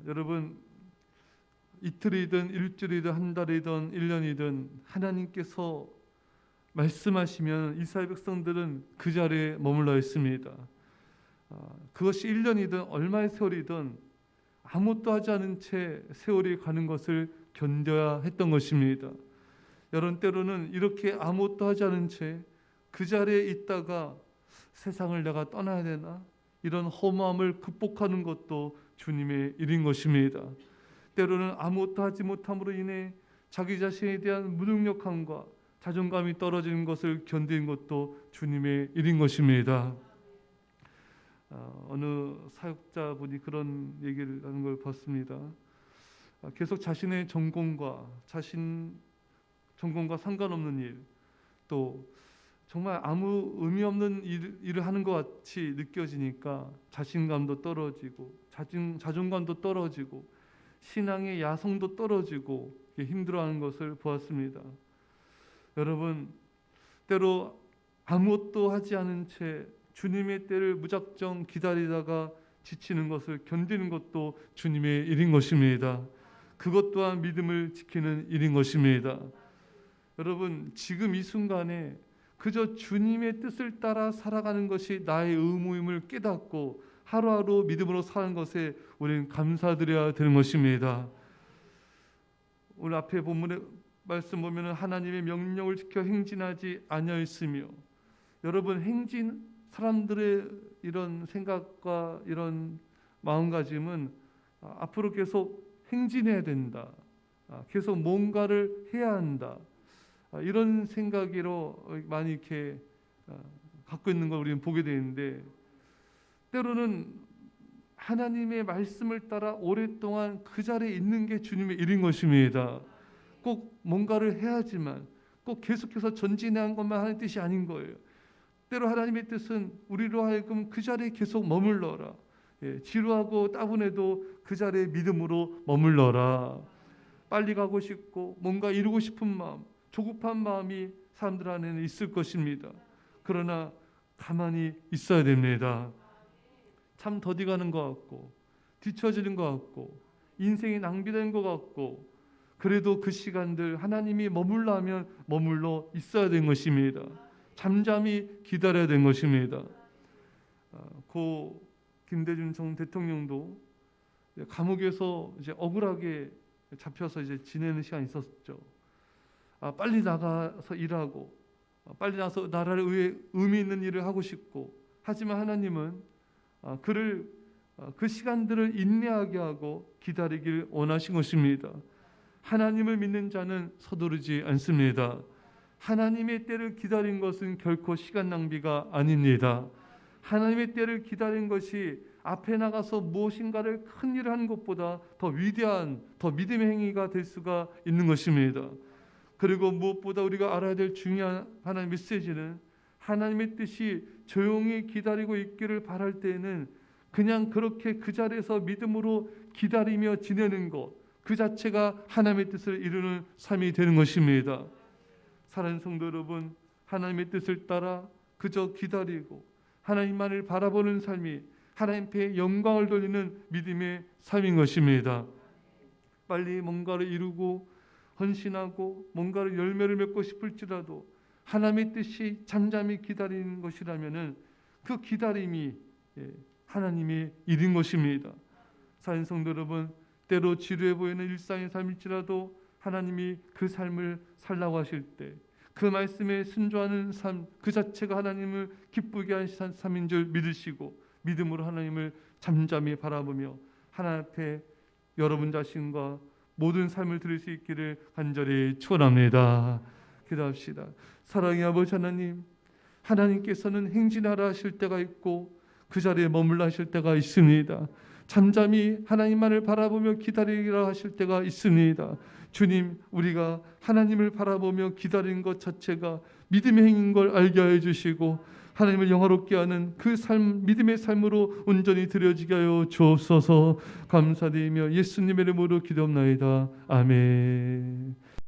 여러분, 이틀이든 일주일이든 한 달이든 1년이든 하나님께서 말씀하시면 이스라엘 백성들은 그 자리에 머물러 있습니다. 그것이 1년이든 얼마의 세월이든 아무것도 하지 않은 채 세월이 가는 것을 견뎌야 했던 것입니다. 여러분, 때로는 이렇게 아무것도 하지 않은 채 그 자리에 있다가 세상을 내가 떠나야 되나? 이런 허무함을 극복하는 것도 주님의 일인 것입니다. 때로는 아무것도 하지 못함으로 인해 자기 자신에 대한 무능력함과 자존감이 떨어지는 것을 견디는 것도 주님의 일인 것입니다. 어느 사역자분이 그런 얘기를 하는 걸 봤습니다. 계속 자신의 전공과 상관없는 일, 또 정말 아무 의미 없는 일을 하는 것 같이 느껴지니까 자신감도 떨어지고 자존감도 떨어지고 신앙의 야성도 떨어지고 힘들어하는 것을 보았습니다. 여러분, 때로 아무것도 하지 않은 채 주님의 때를 무작정 기다리다가 지치는 것을 견디는 것도 주님의 일인 것입니다. 그것 또한 믿음을 지키는 일인 것입니다. 여러분, 지금 이 순간에 그저 주님의 뜻을 따라 살아가는 것이 나의 의무임을 깨닫고 하루하루 믿음으로 사는 것에 우리는 감사드려야 되는 것입니다. 오늘 앞에 본문의 말씀 보면 하나님의 명령을 지켜 행진하지 아니하였으며, 여러분, 사람들의 이런 생각과 이런 마음가짐은 앞으로 계속 행진해야 된다, 계속 뭔가를 해야 한다, 이런 생각으로 많이 이렇게 갖고 있는 걸 우리는 보게 되는데, 때로는 하나님의 말씀을 따라 오랫동안 그 자리에 있는 게 주님의 일인 것입니다. 꼭 뭔가를 해야지만, 꼭 계속해서 전진해야 하는 것만 하는 뜻이 아닌 거예요. 때로 하나님의 뜻은 우리로 하여금 그 자리에 계속 머물러라. 지루하고 따분해도 그 자리에 믿음으로 머물러라. 빨리 가고 싶고 뭔가 이루고 싶은 마음, 조급한 마음이 사람들 안에는 있을 것입니다. 그러나 가만히 있어야 됩니다. 참 더디 가는 것 같고 뒤처지는 것 같고 인생이 낭비된 것 같고, 그래도 그 시간들 하나님이 머물러 하면 머물러 있어야 되는 것입니다. 잠잠히 기다려야 되는 것입니다. 고 김대중 전 대통령도 감옥에서 이제 억울하게 잡혀서 이제 지내는 시간이 있었죠. 빨리 나가서 일하고 빨리 나가서 나라를 위해 의미 있는 일을 하고 싶고, 하지만 하나님은 그를 그 시간들을 인내하게 하고 기다리길 원하신 것입니다. 하나님을 믿는 자는 서두르지 않습니다. 하나님의 때를 기다린 것은 결코 시간 낭비가 아닙니다. 하나님의 때를 기다린 것이 앞에 나가서 무엇인가를 큰 일을 하는 것보다 더 위대한, 더 믿음의 행위가 될 수가 있는 것입니다. 그리고 무엇보다 우리가 알아야 될 중요한 하나의 메시지는, 하나님의 뜻이 조용히 기다리고 있기를 바랄 때에는 그냥 그렇게 그 자리에서 믿음으로 기다리며 지내는 것, 그 자체가 하나님의 뜻을 이루는 삶이 되는 것입니다. 사랑하는 성도 여러분, 하나님의 뜻을 따라 그저 기다리고 하나님만을 바라보는 삶이 하나님께 영광을 돌리는 믿음의 삶인 것입니다. 빨리 뭔가를 이루고 헌신하고 뭔가를 열매를 맺고 싶을지라도 하나님의 뜻이 잠잠히 기다리는 것이라면은 그 기다림이 하나님의 일인 것입니다. 사랑하는 성도 여러분, 때로 지루해 보이는 일상의 삶일지라도 하나님이 그 삶을 살라고 하실 때 그 말씀에 순종하는 삶 그 자체가 하나님을 기쁘게 하는 삶인 줄 믿으시고 믿음으로 하나님을 잠잠히 바라보며 하나님 앞에 여러분 자신과 모든 삶을 드릴 수 있기를 간절히 축원합니다. 기도합시다. 사랑의 아버지 하나님, 하나님께서는 행진하라 하실 때가 있고 그 자리에 머물러 하실 때가 있습니다. 잠잠히 하나님만을 바라보며 기다리라 하실 때가 있습니다. 주님, 우리가 하나님을 바라보며 기다리는 것 자체가 믿음의 행인 걸 알게 하여 주시고 하나님을 영화롭게 하는 그 삶, 믿음의 삶으로 온전히 드려지게 하여 주옵소서. 감사드리며 예수님의 이름으로 기도합나이다. 아멘.